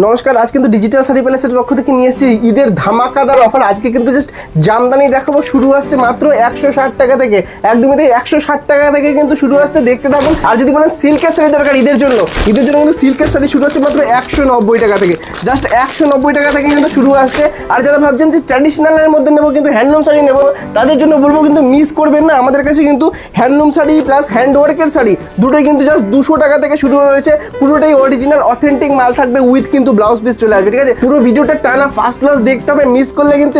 নমস্কার, আজ কিন্তু ডিজিটাল শাড়ি প্যালেসের পক্ষ থেকে নিয়ে এসেছি ঈদের ধামাকাদার অফার। আজকে কিন্তু জাস্ট জামদানি দেখাবো, শুরু আসছে মাত্র 160 টাকা থেকে। একদমই তাই, 160 টাকা থেকে কিন্তু শুরু আসছে, দেখতে থাকুন। আর যদি বলেন সিল্কের শাড়ি দরকার ঈদের জন্য কিন্তু সিল্কের শাড়ি শুরু হচ্ছে মাত্র 190 টাকা থেকে। জাস্ট 190 টাকা থেকে কিন্তু শুরু আসছে। আর যারা ভাবছেন যে ট্র্যাডিশনালের মধ্যে নেবো কিন্তু হ্যান্ডলুম শাড়ি নেবো, তাদের জন্য বলবো কিন্তু মিস করবেন না। আমাদের কাছে কিন্তু হ্যান্ডলুম শাড়ি প্লাস হ্যান্ডওয়ার্কের শাড়ি দুটোই কিন্তু জাস্ট 200 টাকা থেকে শুরু হয়েছে। পুরোটাই অরিজিনাল অথেন্টিক মাল থাকবে, উইথ কিন্তু ব্লাউজ পিস চলে আসবে। ঠিক আছে, পুরো ভিডিওটা টানা ফার্স্ট ক্লাস দেখতে হবে, মিস করলে কিন্তু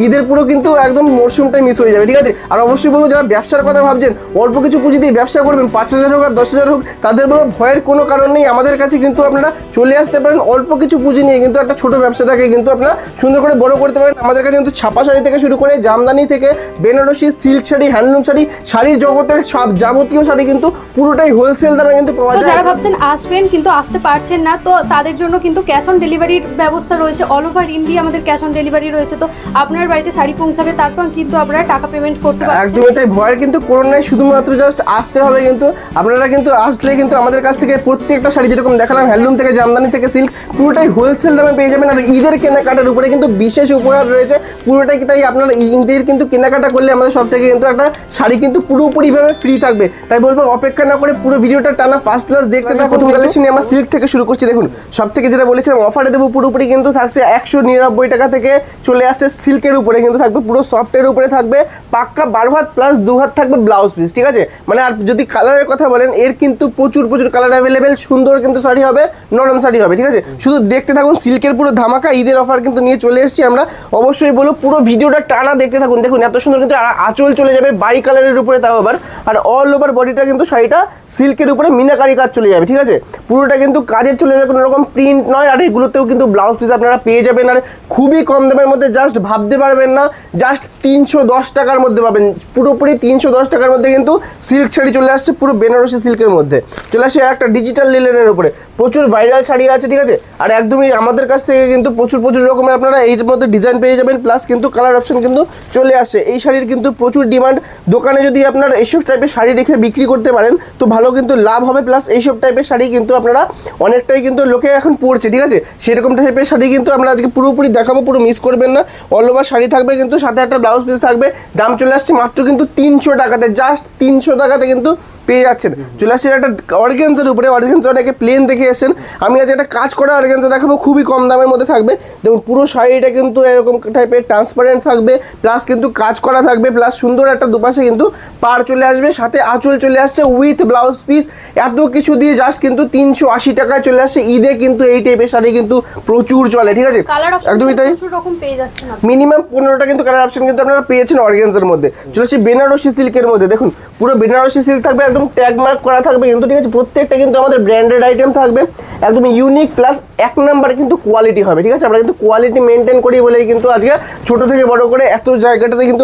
ঈদের পুরো কিন্তু একদম মরশুমটাই মিস হয়ে যাবে। ঠিক আছে, আর অবশ্যই বলবো যারা ব্যবসার কথা ভাবছেন, অল্প কিছু পুঁজি দিয়ে ব্যবসা করবেন, 5,000 হোক আর 10,000 হোক, তাদের বড় ভয়ের কোনো কারণ নেই। আমাদের কাছে কিন্তু আপনারা চলে আসতে পারেন, অল্প কিছু পুঁজি নিয়ে কিন্তু একটা ছোট ব্যবসাটাকে কিন্তু আপনারা সুন্দর করে বড় করতে পারেন। আমাদের কাছে কিন্তু ছাপা শাড়ি থেকে শুরু করে জামদানি থেকে বেনারসি, সিল্ক শাড়ি, হ্যান্ডলুম শাড়ি, শাড়ির জগতের সব যাবতীয় শাড়ি কিন্তু পুরোটাই হোলসেল দামে কিন্তু পাওয়া যায়। যারা ভাবছেন আসবেন কিন্তু আসতে পারছেন না, তো তাদের জন্য কিন্তু ক্যাশ অন ডেলিভারির ব্যবস্থা রয়েছে। অল ওভার ইন্ডিয়া আমাদের ক্যাশ অন ডেলিভারি রয়েছে। তো আপনার বাড়িতে শাড়ি পৌঁছাবে, তারপর কিন্তু আপনারা টাকা পেমেন্ট করতে পারবেন। একদমই তাই, ভয়ের কিন্তু কোনো নাই, শুধুমাত্র জাস্ট আসতে হবে। কিন্তু আপনারা কিন্তু আসলে কিন্তু আমাদের কাছ থেকে প্রত্যেকটা শাড়ি যেরকম দেখালাম, হ্যান্ডলুম থেকে জামদানি থেকে সিল্ক, পুরোটাই হোলসেল দামে পেয়ে যাবেন। আর ঈদের কেনাকাটার উপরে কিন্তু বিশেষ উপহার রয়েছে পুরোটাই। তাই আপনারা ঈদের কিন্তু কেনাকাটা করলে আমাদের সব থেকে কিন্তু একটা শাড়ি কিন্তু পুরোপুরিভাবে ফ্রি থাকবে। তাই বলবো অপেক্ষা না করে পুরো ভিডিওটা টানা ফার্স্ট ক্লাস দেখতে থাকুন। প্রথম কালেকশন আমরা সিল্ক থেকে শুরু করছি। দেখুন, সব থেকে যেটা বলেছিলাম অফারে দেবো, পুরোপুরি কিন্তু থাকছে 199 টাকা থেকে চলে আসছে সিল্কের উপরে কিন্তু থাকবে, পুরো সফটের উপরে থাকবে, পাক্কা 12 হাত প্লাস 2 হাত থাকবে ব্লাউজ পিস। ঠিক আছে, মানে আর যদি কালারের কথা বলেন, এর কিন্তু প্রচুর কালার অ্যাভেলেবেল, সুন্দর কিন্তু শাড়ি হবে, নরম শাড়ি হবে। ঠিক আছে, শুধু দেখতে থাকুন, সিল্কের পুরো ধামাকা ঈদের অফার কিন্তু নিয়ে চলে এসেছি আমরা। অবশ্যই বলো পুরো ভিডিওটা টানা দেখতে থাকুন। দেখুন এত সুন্দর কিন্তু আঁচল চলে যাবে বাই কালারের উপরে, তাও আবার আর অল ওভার বডিটা কিন্তু শাড়িটা সিল্কের উপরে মিনাকারি কাজ চলে যাবে। ঠিক আছে, পুরোটা কিন্তু কাজের চলে যাবে, কোনো রকম প্রিন্ট নয়। আর এগুলোতেও কিন্তু ব্লাউজ পিস আপনারা পেয়ে যাবেন, আর খুবই কম দামের মধ্যে, জাস্ট ভাবতে পারবেন না, জাস্ট 310 টাকার মধ্যে পাবেন। পুরোপুরি 310 টাকার মধ্যে কিন্তু সিল্ক শাড়ি চলে আসছে, পুরো বেনারসি সিল্কের মধ্যে চলে আসছে একটা ডিজিটাল লিলেনের উপরে। প্রচুর ভাইরাল শাড়ি আছে। ঠিক আছে, আর একদমই আমাদের কাছ থেকে কিন্তু প্রচুর রকমের আপনারা এর মধ্যে ডিজাইন পেয়ে যাবেন, প্লাস কিন্তু কালার অপশন কিন্তু চলে আসে। এই শাড়ির কিন্তু প্রচুর ডিমান্ড। দোকানে যদি আপনারা এইসব টাইপের শাড়ি রেখে বিক্রি করতে পারেন তো ভালো কিন্তু লাভ হবে, প্লাস এইসব টাইপের শাড়ি কিন্তু আপনারা অনেকটাই কিন্তু লোকে এখন পরছে। ঠিক আছে, সেরকম টাইপের শাড়ি কিন্তু আমরা আজকে পুরোপুরি দেখাবো, পুরো মিস করবেন না। অল ওভার শাড়ি থাকবে, কিন্তু সাথে একটা ব্লাউজ পিস থাকবে। দাম চলে আসছে মাত্র কিন্তু 300 টাকাতে, জাস্ট 300 টাকাতে কিন্তু পেয়ে যাচ্ছেন। চলে আসছে একটা অর্গানজার উপরে। অর্গানজা অনেকে প্লেন দেখে এসেছেন, আমি আজ একটা কাজ করা অর্গানজা দেখাবো, খুবই কম দামের মধ্যে থাকবে। দেখুন পুরো শাড়িটা কিন্তু এরকম টাইপের ট্রান্সপারেন্ট থাকবে, প্লাস কিন্তু কাজ করা থাকবে, প্লাস সুন্দর একটা দুপাশে কিন্তু পার চলে আসবে, সাথে আঁচল চলে আসছে উইথ ব্লাউজ পিস। এত কিছু দিয়ে জাস্ট কিন্তু 380 টাকায় চলে আসছে। ঈদে কিন্তু এই টাইপের শাড়ি কিন্তু প্রচুর চলে। ঠিক আছে, একদমই তাই, মিনিমাম 15টা কিন্তু কালার অপশন কিন্তু আপনারা পেয়েছেন অর্গানজার মধ্যে। চলে আসছে বেনারসি সিল্কের মধ্যে। দেখুন পুরো বেনারসি সিল্ক থাকবে, একদম ট্যাগ মার্ক করা থাকবে কিন্তু। ঠিক আছে, প্রত্যেকটা কিন্তু আমাদের ব্র্যান্ডেড আইটেম থাকবে, একদম ইউনিক, প্লাস এক নাম্বার কিন্তু কোয়ালিটি হবে। ঠিক আছে, আমরা কিন্তু কোয়ালিটি মেনটেন করি বলেই কিন্তু আজকে ছোট থেকে বড় করে এত জায়গাটাতে কিন্তু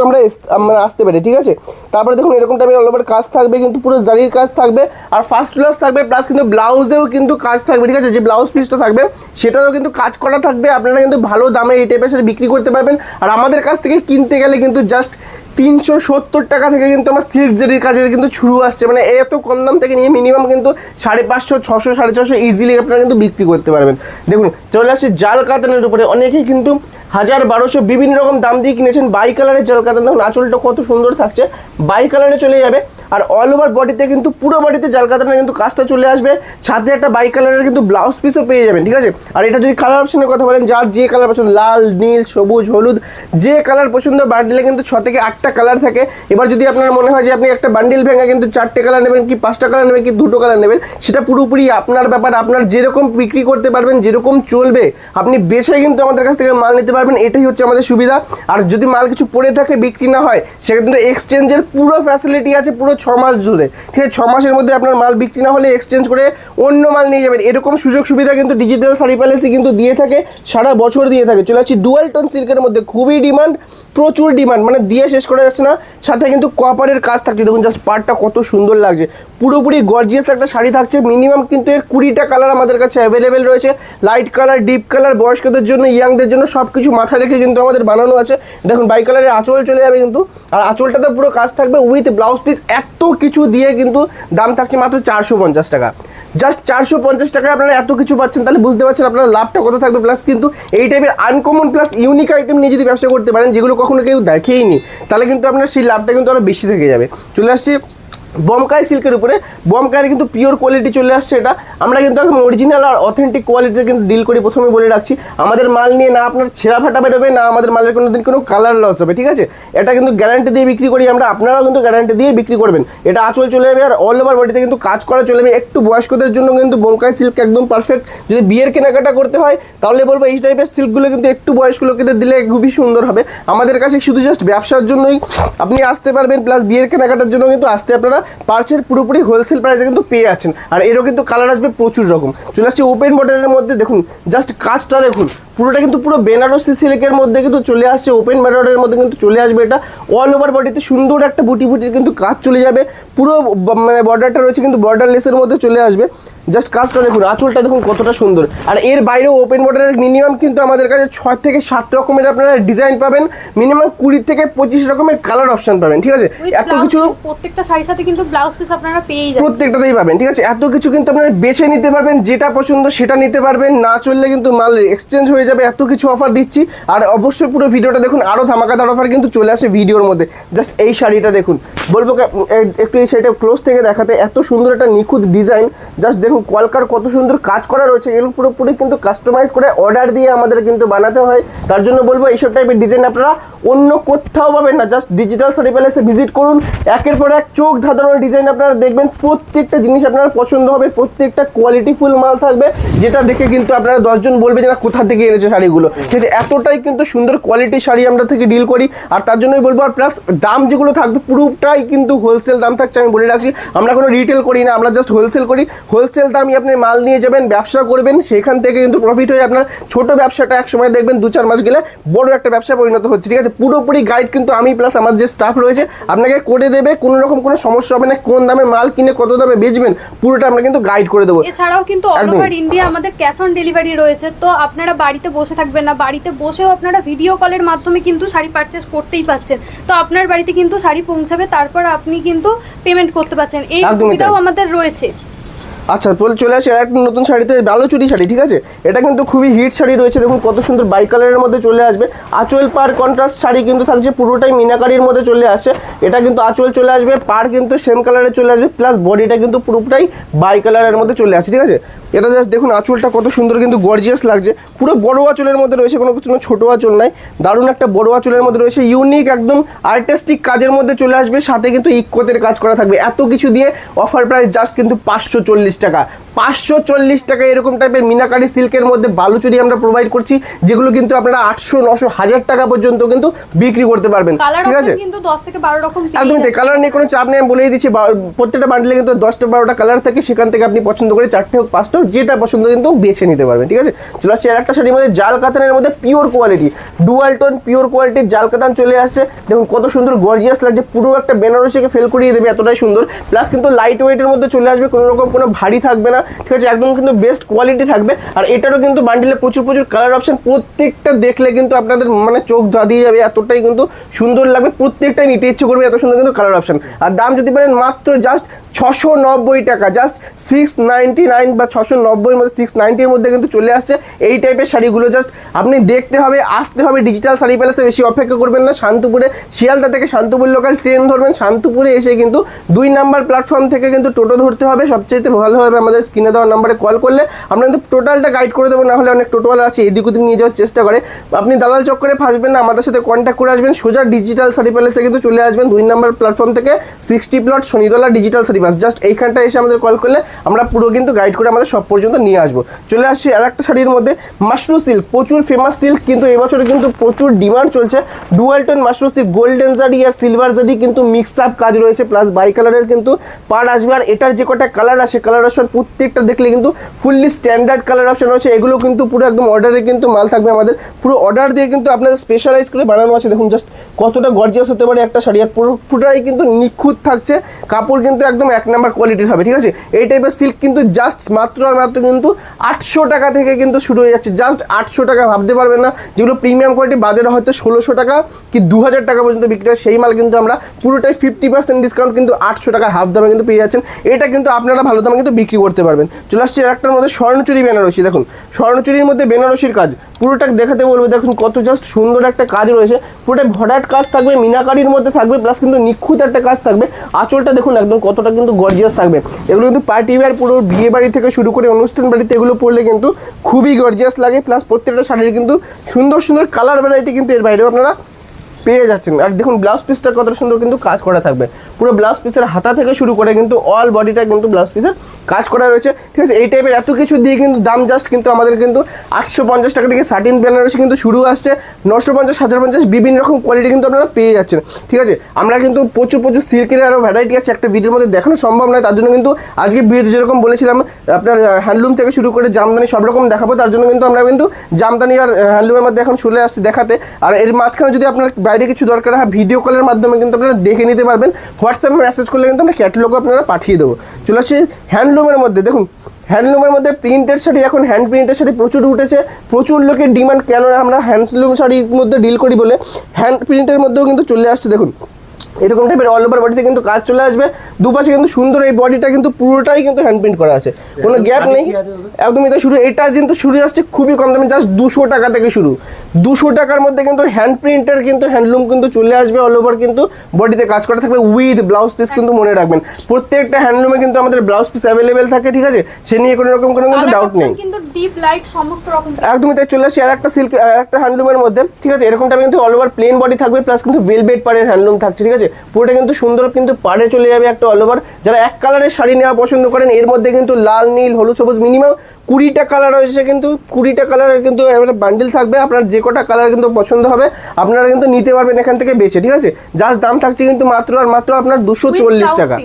আমরা আসতে পারি। ঠিক আছে, তারপরে দেখুন এরকম টাইপের অল ওভার কাজ থাকবে, কিন্তু পুরো জারির কাজ থাকবে, আর ফার্স্ট ক্লাস থাকবে, প্লাস কিন্তু ব্লাউজেও কিন্তু কাজ থাকবে। ঠিক আছে, যে ব্লাউজ পিসটা থাকবে সেটাও কিন্তু কাজ করা থাকবে। আপনারা কিন্তু ভালো দামে এই টাইপের শাড়ি বিক্রি করতে পারবেন। আর আমাদের কাছ থেকে কিনতে গেলে কিন্তু জাস্ট 370 টাকা থেকে কিন্তু আমার সিল্ক জারির কাজের কিন্তু শুরু আসছে। মানে এত কম দাম থেকে নিয়ে মিনিমাম কিন্তু 550, 600, 650 ইজিলি আপনারা কিন্তু বিক্রি করতে পারবেন। দেখুন চলে আসছে জাল কাতানের উপরে। অনেকেই কিন্তু 1000-1200 বিভিন্ন রকম দাম দিয়ে কিনেছেন বাই কালারের জাল কাতান। দেখুন আঁচলটা কত সুন্দর থাকছে, বাই কালারে চলে যাবে। আর অল ওভার বডিতে কিন্তু পুরো বডিতে জাল কাতানের কিন্তু কাজটা চলে আসবে, সাথে একটা বাই কালারের কিন্তু ব্লাউজ পিসও পেয়ে যাবেন। ঠিক আছে, আর এটা যদি কালার অপশনের কথা বলেন, যার যে কালার পছন্দ, লাল, নীল, সবুজ, হলুদ, যে কালার পছন্দ, বান্ডিলে কিন্তু 6 থেকে 8টা কালার থাকে। এবার যদি আপনার মনে হয় যে আপনি একটা বান্ডিল ভেঙে কিন্তু 4টে কালার নেবেন, কি 5টা কালার নেবেন, কি 2টো কালার নেবেন, সেটা পুরোপুরি আপনার ব্যাপার। আপনার যেরকম বিক্রি করতে পারবেন, যেরকম চলবে, আপনি বেছে কিন্তু আমাদের কাছ থেকে মাল নিতে পারবেন। এটাই হচ্ছে আমাদের সুবিধা। আর যদি মাল কিছু পড়ে থাকে, বিক্রি না হয়, সেক্ষেত্রে কিন্তু এক্সচেঞ্জের পুরো ফ্যাসিলিটি আছে পুরো 6 মাস জুড়ে। ঠিক আছে, 6 মাসের মধ্যে আপনার মাল বিক্রি না হলে এক্সচেঞ্জ করে অন্য মাল নিয়ে যাবেন। এরকম সুযোগ সুবিধা কিন্তু ডিজিটাল শাড়ি প্যালেসই কিন্তু দিয়ে থাকে, সারা বছর দিয়ে থাকে। চলে আসছি ডুয়াল টোন সিল্কের মধ্যে, খুবই ডিমান্ড, প্রচুর ডিমান্ড, মানে দিয়ে শেষ করা যাচ্ছে না। সাথে কিন্তু কপারের কাজ থাকছে। দেখুন জাস্ট পার্টটা কত সুন্দর লাগছে, পুরোপুরি গর্জিয়াস একটা শাড়ি থাকছে। মিনিমাম কিন্তু এর 20টা কালার আমাদের কাছে অ্যাভেলেবেল রয়েছে, লাইট কালার, ডিপ কালার, বয়স্কদের জন্য, ইয়াংদের জন্য, সব কিছু মাথায় রেখে কিন্তু আমাদের বানানো আছে। দেখুন বাই কালারের আঁচল চলে যাবে কিন্তু, আর আঁচলটাতে পুরো কাজ থাকবে উইথ ব্লাউজ পিস। এত কিছু দিয়ে কিন্তু দাম থাকছে মাত্র 450 টাকা। জাস্ট 450 টাকায় আপনারা এত কিছু পাচ্ছেন, তাহলে বুঝতে পারছেন আপনার লাভটা কত থাকবে। প্লাস কিন্তু এই টাইপের আনকমন প্লাস ইউনিক আইটেম নিয়ে যদি ব্যবসা করতে পারেন, যেগুলো কখনো কেউ দেখেইনি, তাহলে কিন্তু আপনার সেই লাভটা কিন্তু আরও বেশি থেকে যাবে। চলে আসছি বমকাই সিল্কের উপরে। বমকাইয়ের কিন্তু পিওর কোয়ালিটি চলে আসছে। এটা আমরা কিন্তু একদম অরিজিনাল আর অথেন্টিক কোয়ালিটিতে কিন্তু ডিল করি। প্রথমে বলে রাখছি, আমাদের মাল নিয়ে না আপনার ছেঁড়া ফাটা বেরোবে, না আমাদের মালের কোনো দিন কোনো কালার লস হবে, ঠিক আছে? এটা কিন্তু গ্যারান্টি দিয়ে বিক্রি করি আমরা, আপনারাও কিন্তু গ্যারান্টি দিয়ে বিক্রি করবেন। এটা আঁচল চলে যাবে আর অল ওভার বডিতে কিন্তু কাজ করা চলে যাবে। একটু বয়স্কদের জন্য কিন্তু বমকাই সিল্ক একদম পারফেক্ট। যদি বিয়ের কেনাকাটা করতে হয় তাহলে বলবো এই টাইপের সিল্কগুলো কিন্তু একটু বয়স্ক লোকেদের দিলে খুবই সুন্দর হবে। আমাদের কাছে শুধু জাস্ট ব্যবসার জন্যই আপনি আসতে পারবেন, প্লাস বিয়ের কেনাকাটার জন্য কিন্তু আসতে আপনারা পারছেন। পুরোপুরি হোলসেল প্রাইসে কিন্তু পেয়ে যাচ্ছেন। আর এরও কিন্তু কালার আসবে প্রচুর রকম। চলে আসছে ওপেন বর্ডারের মধ্যে। দেখুন জাস্ট কাজটা দেখুন, পুরোটা কিন্তু পুরো বেনারসি সিল্কের মধ্যে কিন্তু চলে আসছে। ওপেন বর্ডারের মধ্যে কিন্তু চলে আসবে। এটা অল ওভার বডিতে সুন্দর একটা বুটি বুটির কিন্তু কাজ চলে যাবে। পুরো মানে বর্ডারটা রয়েছে কিন্তু বর্ডারলেসের মধ্যে চলে আসবে। জাস্ট কাজটা দেখুন, আঁচলটা দেখুন কতটা সুন্দর। আর এর বাইরেও ওপেন বর্ডারের মিনিমাম কিন্তু আমাদের কাছে 6 থেকে 7 রকমের আপনারা ডিজাইন পাবেন, মিনিমাম 20 থেকে 25 রকমের কালার অপশন পাবেন, ঠিক আছে? এত কিছু প্রত্যেকটা শাড়ির সাথে কিন্তু ব্লাউজ পিস আপনারা পেয়ে যাবেন, প্রত্যেকটাতেই পাবেন, ঠিক আছে? এত কিছু কিন্তু আপনারা বেছে নিতে পারবেন, যেটা পছন্দ সেটা নিতে পারবেন। না চললে কিন্তু মাল এক্সচেঞ্জ হয়ে যাবে। এত কিছু অফার দিচ্ছি। আর অবশ্যই পুরো ভিডিওটা দেখুন, আরও ধামাকাদার অফার কিন্তু চলে আসে ভিডিওর মধ্যে। জাস্ট এই শাড়িটা দেখুন, বলবো একটু এই শাড়িটা ক্লোজ থেকে দেখাতে। এত সুন্দর একটা নিখুঁত ডিজাইন। জাস্ট দেখুন কলকার কত সুন্দর কাজ করা রয়েছে। এগুলো পুরোপুরি কিন্তু কাস্টমাইজ করে অর্ডার দিয়ে আমাদের কিন্তু বানাতে হয়। তার জন্য বলবো এইসব টাইপের ডিজাইন আপনারা অন্য কোথাও পাবেন না। জাস্ট ডিজিটাল শাড়ি প্যালেসে ভিজিট করুন, একের পর এক চোখ ধাঁধানোর ডিজাইন আপনারা দেখবেন। প্রত্যেকটা জিনিস আপনার পছন্দ হবে, প্রত্যেকটা কোয়ালিটিফুল মাল থাকবে, যেটা দেখে কিন্তু আপনারা 10 জন বলবে যে না কোথা থেকে এনেছে শাড়িগুলো। ঠিক আছে, এতটাই কিন্তু সুন্দর কোয়ালিটির শাড়ি আমরা থেকে ডিল করি। আর তার জন্যই বলবো, আর প্লাস দাম যেগুলো থাকবে পুরোটাই কিন্তু হোলসেল দাম থাকছে। আমি বলে রাখছি, আমরা কোনো রিটেল করি না, আমরা জাস্ট হোলসেল করি। হোলসেল দামই আপনি মাল নিয়ে যাবেন, ব্যবসা করবেন, সেখান থেকে কিন্তু প্রফিট হয়ে আপনার ছোট ব্যবসাটা এক সময় দেখবেন 2-4 মাস গেলে বড় একটা ব্যবসা পরিণত হচ্ছে, ঠিক আছে? পুরোপুরি গাইড কিন্তু আমি প্লাস আমার যে স্টাফ রয়েছে আপনাকে করে দেবে। কোনো রকম কোনো সমস্যা হবে না। কোন দামে মাল কিনে কত দামে বেচবেন পুরোটা আমরা কিন্তু গাইড করে দেবো। এছাড়াও কিন্তু অল ওভার ইন্ডিয়া আমাদের ক্যাশ অন ডেলিভারি রয়েছে। তো আপনারা বাড়িতে বসে থাকবেন না, বাড়িতে বসেও আপনারা ভিডিও কলের মাধ্যমে কিন্তু শাড়ি পারচেস করতেই পাচ্ছেন। তো আপনার বাড়িতে কিন্তু শাড়ি পৌঁছাবে, তারপর আপনি কিন্তু পেমেন্ট করতে পারছেন। এই সুবিধাও আমাদের রয়েছে। আচ্ছা, চলে আসে একটা নতুন শাড়িতে, বালুচুরি শাড়ি, ঠিক আছে? এটা কিন্তু খুবই হিট শাড়ি রয়েছে। দেখুন কত সুন্দর বাই কালারের মধ্যে চলে আসবে। আঁচল পার কন্ট্রাস্ট শাড়ি কিন্তু থাকছে, পুরোটাই মিনাকারির মধ্যে চলে আসে। এটা কিন্তু আঁচল চলে আসবে, পার কিন্তু সেম কালারে চলে আসবে, প্লাস বডিটা কিন্তু পুরোটাই বাই কালারের মধ্যে চলে আসে, ঠিক আছে? এটা জাস্ট দেখুন আঁচলটা কত সুন্দর কিন্তু গর্জিয়াস লাগছে। পুরো বড় আঁচলের মধ্যে রয়েছে, কোনো কিছু ছোট আঁচল নাই, দারুণ একটা বড় আঁচলের মধ্যে রয়েছে। ইউনিক একদম আর্টিস্টিক কাজের মধ্যে চলে আসবে, সাথে কিন্তু ইক্কোতের কাজ করা থাকবে। এত কিছু দিয়ে অফার প্রাইস জাস্ট কিন্তু 540 টাকা। 540 টাকা এরকম টাইপের মিনাকারি সিল্কের মধ্যে বালুচুরি আমরা প্রোভাইড করছি, যেগুলো কিন্তু আপনারা 800, 900, 1000 টাকা পর্যন্ত কিন্তু বিক্রি করতে পারবেন, ঠিক আছে? কিন্তু 10 থেকে 12 রকম একদমই তাই। কালার নিয়ে কোনো চাপ নেই, আমি বলেই দিচ্ছি। প্রত্যেকটা বান্ডেলে কিন্তু 10টা 12টা কালার থাকে, সেখান থেকে আপনি পছন্দ করে 4টে হোক 5টা হোক, যেটা পছন্দ কিন্তু বেছে নিতে পারবেন, ঠিক আছে? চলে আসছে একটা শাড়ির মধ্যে জাল কাতানের মধ্যে pure quality, dual tone pure কোয়ালিটির জাল কাতান চলে আসছে। দেখুন কত সুন্দর গর্জিয়াস লাগছে, পুরো একটা বেনারসিকে ফেল করিয়ে দেবে, এতটাই সুন্দর। প্লাস কিন্তু লাইট ওয়েটের মধ্যে চলে আসবে, কোনো রকম কোনো ভারী থাকবে না, ঠিক আছে? একদম কিন্তু বেস্ট কোয়ালিটি থাকবে। আর এটারও কিন্তু বান্ডিলে প্রচুর কালার অপশন, প্রত্যেকটা দেখলে কিন্তু আপনাদের মানে চোখ ধাঁধিয়ে যাবে, এতটাই কিন্তু সুন্দর লাগবে, প্রত্যেকটাই নিতে ইচ্ছে করবে, এত সুন্দর কিন্তু কালার অপশন। আর দাম যদি বলেন মাত্র জাস্ট 690 টাকা, জাস্ট 699 বা 690-এর মধ্যে 690-এর মধ্যে কিন্তু চলে আসছে এই টাইপের শাড়িগুলো। জাস্ট আপনি দেখতে হবে, আসতে হবে ডিজিটাল শাড়ি প্যালেসে, বেশি অপেক্ষা করবেন না। শান্তিপুরে, শিয়ালদা থেকে শান্তিপুর লোকাল ট্রেন ধরবেন, শান্তিপুরে এসে কিন্তু 2 নাম্বার প্ল্যাটফর্ম থেকে কিন্তু টোটো ধরতে হবে। সবচেয়ে ভালো হবে আমাদের স্ক্রিনে দেওয়া নাম্বারে কল করলে আমরা কিন্তু টোটালটা গাইড করে দেবো। না হলে অনেক টোটোওয়ালা আছে এদিক ওদিক নিয়ে যাওয়ার চেষ্টা করে, আপনি দালাল চক্করে ফাঁসবেন না, আমাদের সাথে কন্ট্যাক্ট করে আসবেন। সোজা ডিজিটাল শাড়ি প্যালেসে কিন্তু চলে আসবেন 2 নাম্বার প্ল্যাটফর্ম থেকে 60 plot Shanitala digital sari palace. Just এইখানটা এসে আমাদের কল করলে আমরা পুরো কিন্তু গাইড করে আমাদের সব পর্যন্ত নিয়ে আসবো। চলে আসছি আর একটা শাড়ির মধ্যে, মাশরু সিল্ক, প্রচুর ফেমাস সিল্ক, কিন্তু এবছরে কিন্তু প্রচুর ডিমান্ড চলছে। Dual tone Mashru silk, golden জারি আর সিলভার জারি কিন্তু মিক্স আপ কাজ রয়েছে, প্লাস বাই কালারের কিন্তু পার আসবে। আর এটার যে কটা কালার আসে, কালার অপশন প্রত্যেকটা দেখলে কিন্তু ফুললি স্ট্যান্ডার্ড কালার অপশন রয়েছে। এগুলো কিন্তু পুরো একদম অর্ডারে কিন্তু মাল থাকবে আমাদের, পুরো অর্ডার দিয়ে কিন্তু আপনাদের স্পেশালাইজ করে বানানো আছে। দেখুন জাস্ট কতটা গর্জিয়াস হতে পারে একটা শাড়ি, আর পুরোটাই কিন্তু নিখুঁত থাকছে, কাপড় কিন্তু একদম 1 নাম্বার কোয়ালিটির হবে, ঠিক আছে? এই টাইপের সিল্ক কিন্তু জাস্ট মাত্র কিন্তু 800 টাকা থেকে কিন্তু শুরু হয়ে যাচ্ছে। জাস্ট 800 টাকা, ভাবতে পারবেন না, যেগুলো প্রিমিয়াম কোয়ালিটি বাজারে হয়তো 1600 টাকা কি 2000 টাকা পর্যন্ত বিক্রি হয়, সেই মাল কিন্তু আমরা পুরোটাই 50% ডিসকাউন্ট কিন্তু 800 টাকা হাফ দামে কিন্তু পেয়ে যাচ্ছেন। এটা কিন্তু আপনারা ভালো দামে কিন্তু বিক্রি করতে পারবেন। চলে আসছে একটার মধ্যে স্বর্ণচুরি বেনারসি, দেখুন স্বর্ণচুরির মধ্যে বেনারসির কাজ পুরোটা দেখাতে বলবো, দেখুন কত জাস্ট সুন্দর একটা কাজ রয়েছে, পুরোটা ভরাট কাজ থাকবে, মিনাকারির মধ্যে থাকবে, প্লাস কিন্তু নিখুঁত একটা কাজ থাকবে। আঁচলটা দেখুন একদম কতটা কিন্তু গর্জিয়াস থাকবে। এগুলো কিন্তু পার্টি ওয়্যার, পুরো বিয়ে বাড়ি থেকে শুরু করে অনুষ্ঠান বাড়িতে এগুলো পরলে কিন্তু খুবই গর্জিয়াস লাগে। প্লাস প্রত্যেকটা শাড়ির কিন্তু সুন্দর সুন্দর কালার ভ্যারাইটি কিন্তু এর বাইরেও আপনারা পেয়ে যাচ্ছেন। আর দেখুন ব্লাউজ পিসটা কত সুন্দর কিন্তু কাজ করা থাকবে, পুরো ব্লাউজ পিসের হাতা থেকে শুরু করে কিন্তু অল বডিটা কিন্তু ব্লাউজ পিসের কাজ করা রয়েছে, ঠিক আছে। এই টাইপের এত কিছু দিয়ে কিন্তু দাম জাস্ট কিন্তু আমাদের কিন্তু 850 টাকা থেকে সাটিন বেনারসি কিন্তু শুরু আসছে, 950, 1050 বিভিন্ন রকম কোয়ালিটি কিন্তু আপনারা পেয়ে যাচ্ছেন, ঠিক আছে। আমরা কিন্তু প্রচুর সিল্কের আরও ভ্যারাইটি আছে, একটা ভিডিওর মধ্যে দেখানো সম্ভব নয়, তার জন্য কিন্তু আজকে ভিডিও যেরকম বলেছিলাম আপনার হ্যান্ডলুম থেকে শুরু করে জামদানি সব রকম দেখাবো, তার জন্য কিন্তু আমরা কিন্তু জামদানি আর হ্যান্ডলুমের মধ্যে এখন চলে আসছি দেখাতে। আর এর মাঝখানে যদি আপনার বাইরে কিছু দরকার হয় ভিডিও কলের মাধ্যমে কিন্তু আপনারা দেখে নিতে পারবেন, হোয়াটসঅ্যাপে মেসেজ করলে কিন্তু আমরা ক্যাটালগও আপনারা পাঠিয়ে দেবো। চলে আসছি হ্যান্ডলুমের মধ্যে, দেখুন হ্যান্ডলুমের মধ্যে প্রিন্টেড শাড়ি, এখন হ্যান্ড প্রিন্টেড শাড়ি প্রচুর উঠেছে, প্রচুর লোকের ডিমান্ড, কেন আমরা হ্যান্ডলুম শাড়ির মধ্যে ডিল করি বলে হ্যান্ড প্রিন্টের মধ্যেও কিন্তু চলে আসছে। দেখুন এরকম টাইপের অল ওভার বডিতে কিন্তু কাজ চলে আসবে, দুপাশে কিন্তু সুন্দর, এই বডিটা কিন্তু পুরোটাই কিন্তু হ্যান্ড প্রিন্ট করা আছে, কোনো গ্যাপ নেই, একদমই তাই। শুরু এটা কিন্তু শুরু আসছে খুবই কম দামে, জাস্ট 200 টাকা থেকে শুরু, 200 টাকার মধ্যে কিন্তু হ্যান্ড প্রিন্টের কিন্তু হ্যান্ডলুম কিন্তু চলে আসবে, অল ওভার কিন্তু বডিতে কাজ করা থাকবে উইথ ব্লাউজ পিস। কিন্তু মনে রাখবেন প্রত্যেকটা হ্যান্ডলুমে কিন্তু আমাদের ব্লাউজ পিস অ্যাভেলেবেল থাকে, ঠিক আছে, সে নিয়ে কোনো রকম কোনো কিন্তু ডাউট নেই, কিন্তু ডিপ লাইট সমস্ত রকম একদমই তাই। চলে আসি আর একটা সিল্ক, একটা হ্যান্ডলুমের মধ্যে, ঠিক আছে, এরকম টাইপের কিন্তু অল ওভার প্লেন বডি থাকবে, প্লাস কিন্তু ভেলভেট পাড়ের হ্যান্ডলুম থাকছে, ঠিক আছে, পুরোটা কিন্তু সুন্দর কিন্তু পাড়ে চলে যাবে একটা অল ওভার। যারা এক কালারের শাড়ি নেওয়া পছন্দ করেন, এর মধ্যে কিন্তু লাল, নীল, হলুদ, সবুজ মিনিমাম 20টা কালার রয়েছে, কিন্তু 20টা কালারের কিন্তু একটা বান্ডিল থাকবে, আপনার যে কটা কালার কিন্তু পছন্দ হবে আপনারা কিন্তু নিতে পারবেন এখান থেকে বেছে, ঠিক আছে। যার দাম থাকছে কিন্তু মাত্র আর মাত্র আপনার 240 টাকা,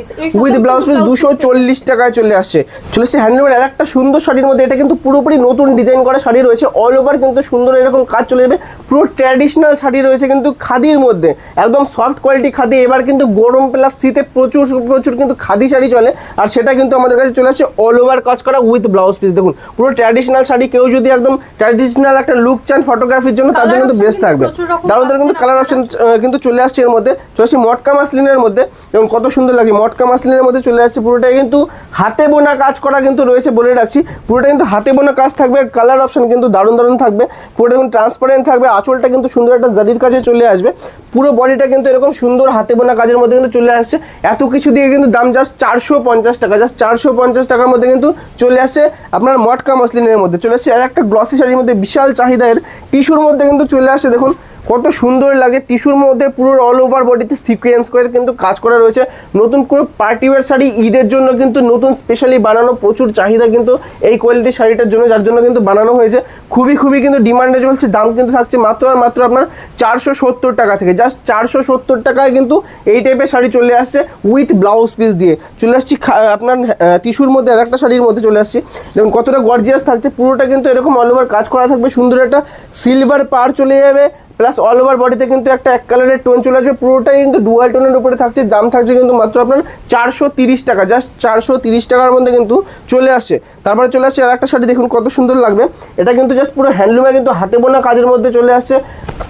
উইথ ব্লাউজ পিস 240 টাকায় চলে আসছে। হ্যান্ডলুমের আর একটা সুন্দর শাড়ির মধ্যে, এটা কিন্তু পুরোপুরি নতুন ডিজাইন করা শাড়ি রয়েছে, অল ওভার কিন্তু সুন্দর এরকম কাজ চলে যাবে, পুরো ট্র্যাডিশনাল শাড়ি রয়েছে কিন্তু খাদির মধ্যে, একদম সফট কোয়ালিটি খাদি। এবার কিন্তু গরম প্লাস শীতে প্রচুর কিন্তু খাদি শাড়ি চলে, আর সেটা কিন্তু আমাদের কাছে চলে আসছে অল ওভার কাজ করা উইথ ব্লাউজ পিস। দেখুন পুরো ট্র্যাডিশনাল শাড়ি, কেউ যদি একদম ট্র্যাডিশনাল একটা লুক চান ফটোগ্রাফির জন্য, তার জন্য কিন্তু বেস্ট থাকবে। দারুণ কিন্তু কালার অপশন কিন্তু চলে আসছে এর মধ্যে, চলে আসছে মটকা মাসলিনের মধ্যে, এবং কত সুন্দর লাগছে মটকা মাসলিনের মধ্যে চলে আসছে, পুরোটাই কিন্তু হাতে বোনা কাজ করা কিন্তু রয়েছে, বলে রাখছি পুরোটা কিন্তু হাতে বোনা কাজ থাকবে, কালার অপশন কিন্তু দারুণ থাকবে, পুরোটা কিন্তু ট্রান্সপারেন্ট থাকবে, আঁচলটা কিন্তু সুন্দর একটা জারির কাছে চলে আসবে, পুরো বডিটা কিন্তু এরকম সুন্দর হাতে বোনা কাজের মধ্যে কিন্তু চলে আসছে। এত কিছু দিয়ে কিন্তু দাম জাস্ট 450 টাকা, জাস্ট 450 টাকার মধ্যে কিন্তু চলে আসছে আপনার মটকা মসলিনের মধ্যে। চলে আসছে আর একটা গ্লসি শাড়ির মধ্যে, বিশাল চাহিদা এর, টিস্যুর মধ্যে কিন্তু চলে আসছে, দেখুন কত সুন্দর লাগে, টিস্যুর মধ্যে পুরো অল ওভার বডিতে সিকোয়েন্স করে কিন্তু কাজ করা রয়েছে, নতুন করে পার্টি ওয়্যার শাড়ি ঈদের জন্য কিন্তু নতুন স্পেশালি বানানো, প্রচুর চাহিদা কিন্তু এই কোয়ালিটির শাড়িটার জন্য, যার জন্য কিন্তু বানানো হয়েছে, খুবই কিন্তু ডিমান্ডে চলছে। দাম কিন্তু থাকছে মাত্র আর মাত্র আপনার 470 টাকা থেকে, জাস্ট 470 টাকায় কিন্তু এই টাইপের শাড়ি চলে আসছে উইথ ব্লাউজ পিস দিয়ে। চলে আসছি আপনার টিস্যুর মধ্যে আর একটা শাড়ির মধ্যে চলে আসছি, দেখুন কতটা গর্জিয়াস থাকছে, পুরোটা কিন্তু এরকম অল ওভার কাজ করা থাকবে, সুন্দর একটা সিলভার পাড় চলে যাবে, প্লাস অল ওভার বডিতে কিন্তু একটা এক কালারের টোন চলে আসবে, পুরোটাই কিন্তু ডুয়াল টোনের উপরে থাকছে। দাম থাকছে কিন্তু মাত্র আপনার 430 টাকা, জাস্ট 430 টাকার মধ্যে কিন্তু চলে আসছে। তারপরে চলে আসছে আর একটা শাড়ি, দেখুন কত সুন্দর লাগবে, এটা কিন্তু জাস্ট পুরো হ্যান্ডলুমের কিন্তু হাতে বোনা কাজের মধ্যে চলে আসছে,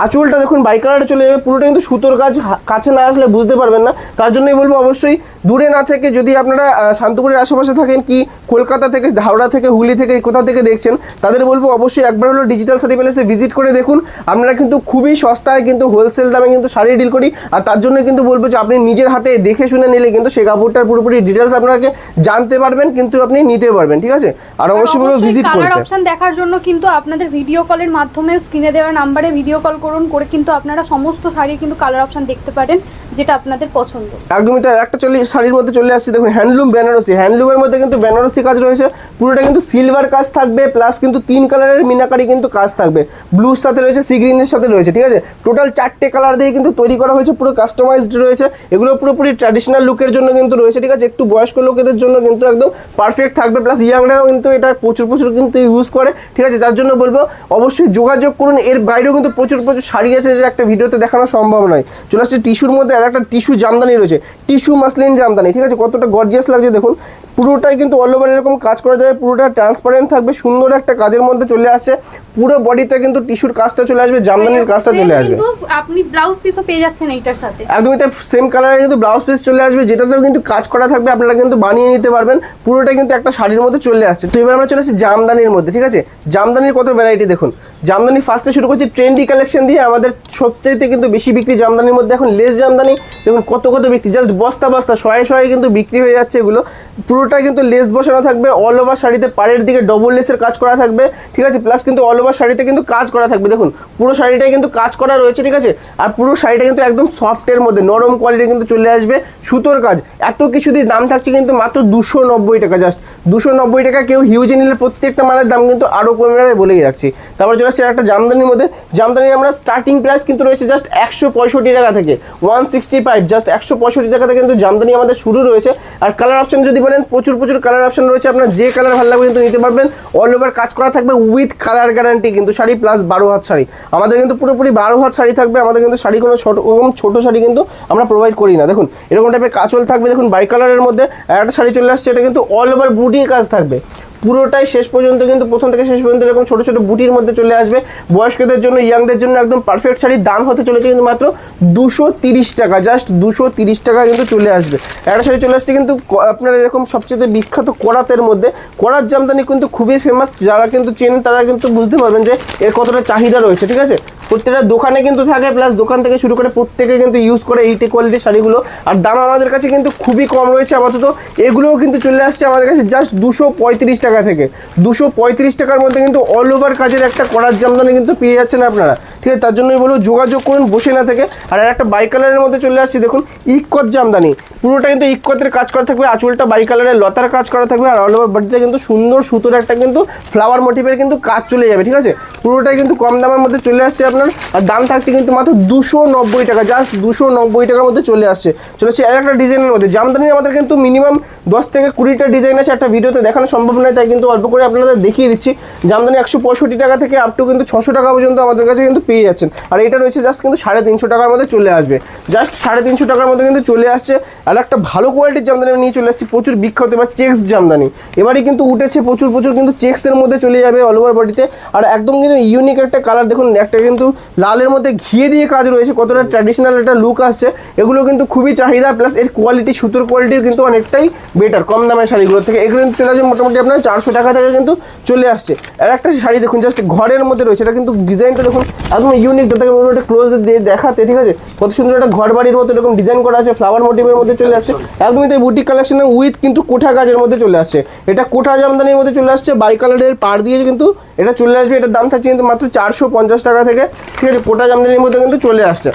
আঁচলটা দেখুন বাই কালারে চলে যাবে, পুরোটা কিন্তু সুতোর কাজ, কাছে না আসলে বুঝতে পারবেন না, তার জন্যই বলবো অবশ্যই দূরে না থেকে, যদি আপনারা শান্তিপুরের আশেপাশে থাকেন, কি কলকাতা থেকে, হাওড়া থেকে, হুগলি থেকে, কোথাও থেকে দেখছেন, তাদের বলবো অবশ্যই একবার হলো ডিজিটাল শাড়ি প্যালেসে ভিজিট করে দেখুন। আপনারা কিন্তু খুবই সস্তায় কিন্তু হোলসেল দামে কিন্তু শাড়ি ডিল করি, আর তার জন্য কিন্তু বলবো যে আপনি নিজের হাতে দেখে শুনে নিলে কিন্তু সেই কাপড়টার পুরোপুরি ডিটেলস আপনাকে জানতে পারবেন, কিন্তু আপনি নিতে পারবেন, ঠিক আছে। আর অবশ্যই বলবো ভিজিট করতে। কালার অপশন দেখার জন্য কিন্তু আপনাদের ভিডিও কলের মাধ্যমে স্ক্রিনে দেওয়া নাম্বারে ভিডিও কল করুন, করে কিন্তু আপনারা সমস্ত শাড়ি কিন্তু কালার অপশন দেখতে পারেন, যেটা আপনাদের পছন্দ। একদমই তাই। একটা শাড়ির মধ্যে চলে আসছে, দেখুন হ্যান্ডলুম বেনারসি, হ্যান্ডলুমের মধ্যে কিন্তু বেনারসি কাজ রয়েছে, পুরোটা কিন্তু সিলভার কাজ থাকবে, প্লাস কিন্তু 3 কালারের মিনাকারি কিন্তু কাজ থাকবে, ব্লুর সাথে রয়েছে, সি গ্রিনের সাথে রয়েছে, ঠিক আছে, টোটাল 4টে কালার দিয়ে কিন্তু তৈরি করা হয়েছে, পুরো কাস্টমাইজড রয়েছে, এগুলো পুরোপুরি ট্র্যাডিশনাল লুকের জন্য কিন্তু রয়েছে, ঠিক আছে, একটু বয়স্ক লোকেদের জন্য কিন্তু একদম পারফেক্ট থাকবে, প্লাস ইয়াংরাও কিন্তু এটা প্রচুর কিন্তু ইউজ করে, ঠিক আছে, যার জন্য বলবো অবশ্যই যোগাযোগ করুন। এর বাইরেও কিন্তু প্রচুর শাড়ি আছে, যে একটা ভিডিওতে দেখানো সম্ভব নয়। চলে আসছে টিস্যুর মধ্যে আর একটা টিস্যু জামদানি রয়েছে, টিস্যু মাসলিন জামদানি, ঠিক আছে, কতটা গর্জিয়াস লাগছে দেখুন, পুরোটাই কিন্তু অল ওভার এরকম কাজ করা যাবে, পুরোটা ট্রান্সপারেন্ট থাকবে, সুন্দর একটা কাজের মধ্যে চলে আসছে। পুরো বডিতে কিন্তু টিস্যুর কাজটা চলে আসবে, জামদানির কাজটা চলে আসবে। কিন্তু আপনি ব্লাউজ পিসও পেয়ে যাচ্ছেন এইটার সাথে, একদমই তাই, সেম কালারের কিন্তু ব্লাউজ পিস চলে আসবে, যেটাতেও কিন্তু কাজ করা থাকবে, আপনারা কিন্তু বানিয়ে নিতে পারবেন। পুরোটা কিন্তু একটা শাড়ির মধ্যে চলে আসছে। তো এবার আমরা চলে আসছি জামদানির মধ্যে, ঠিক আছে। জামদানির কত ভ্যারাইটি দেখুন। জামদানি ফার্স্টে শুরু করছি ট্রেন্ডি কালেকশন দিয়ে, আমাদের সবচাইতে কিন্তু বেশি বিক্রি জামদানির মধ্যে এখন লেস জামদানি। দেখুন কত কত বিক্রি, জাস্ট বস্তা বস্তা শয়ে শয়ে কিন্তু বিক্রি হয়ে যাচ্ছে এগুলো। পুরোটাই কিন্তু লেস বসানো থাকবে, অল ওভার শাড়িতে পাড়ের দিকে ডবল লেসের কাজ করা থাকবে, ঠিক আছে। প্লাস কিন্তু অল ওভার শাড়িতে কিন্তু কাজ করা থাকবে, দেখুন পুরো শাড়িটাই কিন্তু কাজ করা রয়েছে, ঠিক আছে। আর পুরো শাড়িটা কিন্তু একদম সফটের মধ্যে, নরম কোয়ালিটি কিন্তু চলে আসবে, সুতোর কাজ। এত কিছু দিয়ে দাম থাকছে কিন্তু মাত্র 290 টাকা, জাস্ট 290 টাকা। কেউ হিউজে নিলে প্রত্যেকটা মালের দাম কিন্তু আরও কমে যাবে বলেই রাখছি। তারপর চলে আসছে একটা জামদানির মধ্যে। জামদানির আমরা স্টার্টিং প্রাইস কিন্তু রয়েছে জাস্ট 165 টাকা থেকে, 165, জাস্ট 165 টাকা থেকে কিন্তু জামদানি আমাদের শুরু রয়েছে। আর কালার অপশন যদি বলেন, প্রচুর কালার অপশন রয়েছে, আপনার যে কালার ভালো লাগবে কিন্তু নিতে পারবেন। অল ওভার কাজ করা থাকবে উইথ কালার গ্যারান্টি কিন্তু শাড়ি, প্লাস 12 হাত শাড়ি। আমাদের কিন্তু পুরোপুরি 12 হাত শাড়ি থাকবে। আমাদের কিন্তু শাড়ি কোনো ছোট শাড়ি কিন্তু আমরা প্রোভাইড করি না। দেখুন এরকম টাইপের কাঁচল থাকবে, দেখুন বাই কালারের মধ্যে। আর একটা শাড়ি চলে আসছে, এটা কিন্তু অল ওভার বুটির কাজ থাকবে পুরোটাই, শেষ পর্যন্ত কিন্তু প্রথম থেকে শেষ পর্যন্ত এরকম ছোট ছোট বুটির মধ্যে চলে আসবে। বয়স্কদের জন্য, ইয়াংদের জন্য একদম পারফেক্ট শাড়ির দাম হতে চলেছে কিন্তু মাত্র 230 টাকা, জাস্ট 230 টাকা কিন্তু চলে আসবে। একটা শাড়ি চলে আসছে কিন্তু আপনার এরকম সবচেয়ে বিখ্যাত করাতের মধ্যে। করাত জামদানি কিন্তু খুবই ফেমাস, যারা কিন্তু চেনেন তারা কিন্তু বুঝতে পারবেন যে এর কতটা চাহিদা রয়েছে, ঠিক আছে। প্রত্যেকটা দোকানে কিন্তু থাকে, প্লাস দোকান থেকে শুরু করে প্রত্যেকে কিন্তু ইউজ করে এই কোয়ালিটির শাড়িগুলো। আর দাম আমাদের কাছে কিন্তু খুবই কম রয়েছে আপাতত। এগুলোও কিন্তু চলে আসছে আমাদের কাছে জাস্ট 235 টাকা থেকে, 235 টাকার মধ্যে কিন্তু অল ওভার কাজের একটা করাত জামদানি কিন্তু পেয়ে যাচ্ছেন আপনারা, ঠিক আছে। তার জন্যই বলবো যোগাযোগ করুন, বসে না থেকে। আর একটা বাই কালারের মধ্যে চলে আসছে, দেখুন ইক্কত জামদানি। পুরোটা কিন্তু ইক্কতের কাজ করা থাকবে, আঁচলটা বাই কালারের লতার কাজ করা থাকবে। আর অল ওভার বডিতে কিন্তু সুন্দর সুতোর একটা কিন্তু ফ্লাওয়ার মোটিভের কিন্তু কাজ চলে যাবে, ঠিক আছে। পুরোটাই কিন্তু কম দামের মধ্যে চলে আসছে আপনার। আর দাম থাকছে কিন্তু মাত্র 290 টাকা, জাস্ট 290 টাকার মধ্যে চলে আসছে। আর একটা ডিজাইনের মধ্যে জামদানি আমাদের কিন্তু মিনিমাম 10 থেকে 20টা ডিজাইন আছে, একটা ভিডিওতে দেখানো সম্ভব নয়, তাই কিন্তু অল্প করে আপনাদের দেখিয়ে দিচ্ছি। জামদানি 165 টাকা থেকে আপ টু কিন্তু 600 টাকা পর্যন্ত আমাদের কাছে কিন্তু পেয়ে যাচ্ছেন। আর এটা রয়েছে জাস্ট কিন্তু 350 টাকার মধ্যে চলে আসবে, জাস্ট 350 টাকার মধ্যে কিন্তু চলে আসছে। আর একটা ভালো কোয়ালিটির জামদানি নিয়ে চলে আসছি, প্রচুর বিখ্যাত এবার চেক্স জামদানি। এবারই কিন্তু উঠেছে প্রচুর কিন্তু চেক্সের মধ্যে চলে যাবে অল ওভার বডিতে। আর একদম কিন্তু ইউনিক একটা কালার, দেখুন একটা কিন্তু লালের মধ্যে ঘিয়ে দিয়ে কাজ রয়েছে, কতটা ট্র্যাডিশনাল একটা লুক আসছে। এগুলো কিন্তু খুবই চাহিদা, প্লাস এর কোয়ালিটি, সুতোর কোয়ালিটির কিন্তু অনেকটাই বেটার কম দামের শাড়িগুলো থেকে। এগুলো কিন্তু চলে আসে মোটামুটি আপনার 400 টাকা থেকে কিন্তু চলে আসছে। আর একটা শাড়ি দেখুন জাস্ট ঘরের মধ্যে রয়েছে, এটা কিন্তু ডিজাইনটা দেখুন একদম ইউনিক, তাকে একটা ক্লোজ দিয়ে দেখাতে, ঠিক আছে। কত সুন্দর একটা ঘর বাড়ির মতো এরকম ডিজাইন করা আছে, ফ্লাওয়ার মোটিভের মধ্যে চলে আসছে। একদমই তাই বুটিক কালেকশনে উইথ কিন্তু কোঠা কাজের মধ্যে চলে আসছে। এটা কোঠা জামদানির মধ্যে চলে আসছে, বাই কালারের পাড় দিয়ে কিন্তু এটা চলে আসবে। এটার দাম থাকছে কিন্তু মাত্র 450 টাকা থেকে, ঠিক আছে। কোঠা জামদানির মধ্যে কিন্তু চলে আসছে।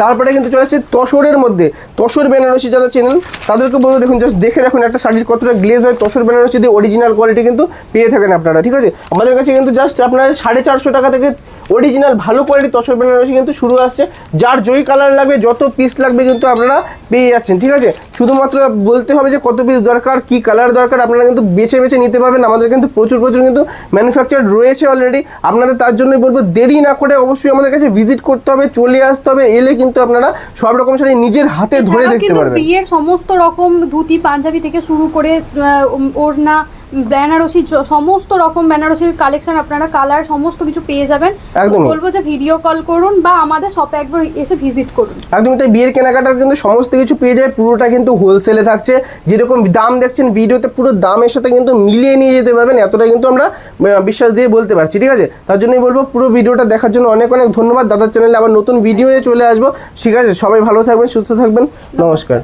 তারপরে কিন্তু চলে আসছে তসরের মধ্যে। তসর বেনারসি যারা চেনেন তাদেরকে বলবো, দেখুন জাস্ট দেখে রাখুন একটা শাড়ির কতটা গ্লেজ হয়। তসর বেনারসি দিয়ে অরিজিনাল কোয়ালিটি কিন্তু পেয়ে থাকেন আপনারা, ঠিক আছে। আমাদের কাছে কিন্তু জাস্ট আপনার 450 টাকা থেকে অরিজিনাল ভালো কোয়ালিটি তসর বেনারসি কিন্তু শুরু আসছে। যার যেই কালার লাগবে, যত পিস লাগবে কিন্তু আপনারা পেয়ে যাচ্ছেন, ঠিক আছে। শুধুমাত্র বলতে হবে যে কত পিস দরকার, কি কালার দরকার, আপনারা কিন্তু বেছে নিতে পারবেন। আমাদের কিন্তু প্রচুর কিন্তু ম্যানুফ্যাকচার রয়েছে অলরেডি। আপনাদের তার জন্যই বলবো দেরি না করে অবশ্যই আমাদের কাছে ভিজিট করতে হবে, চলে আসতে হবে। এলে কিন্তু আপনারা সব রকম শাড়ি নিজের হাতে ধরে দেখতে পারবেন। বিয়ের সমস্ত রকম ধুতি পাঞ্জাবি থেকে শুরু করে ওড়না, বেনারসি, সমস্ত রকম বেনারসির কালেকশন আপনারা কালার সমস্ত কিছু পেয়ে যাবেন। বলবো যে ভিডিও কল করুন বা আমাদের শপে একবার এসে ভিজিট করুন। একদম তাই, বিয়ের কেনাকাটার কিন্তু সমস্ত কিছু পেয়ে যায়। পুরোটা কিন্তু হোলসেলে থাকছে, যেরকম দাম দেখছেন ভিডিওতে পুরো দামের সাথে কিন্তু মিলিয়ে নিয়ে যেতে পারবেন, এতটাই কিন্তু আমরা বিশ্বাস দিয়ে বলতে পারছি, ঠিক আছে। তার জন্যই বলবো পুরো ভিডিওটা দেখার জন্য অনেক ধন্যবাদ। দাদার চ্যানেলে আবার নতুন ভিডিও নিয়ে চলে আসবো, ঠিক আছে। সবাই ভালো থাকবেন, সুস্থ থাকবেন, নমস্কার।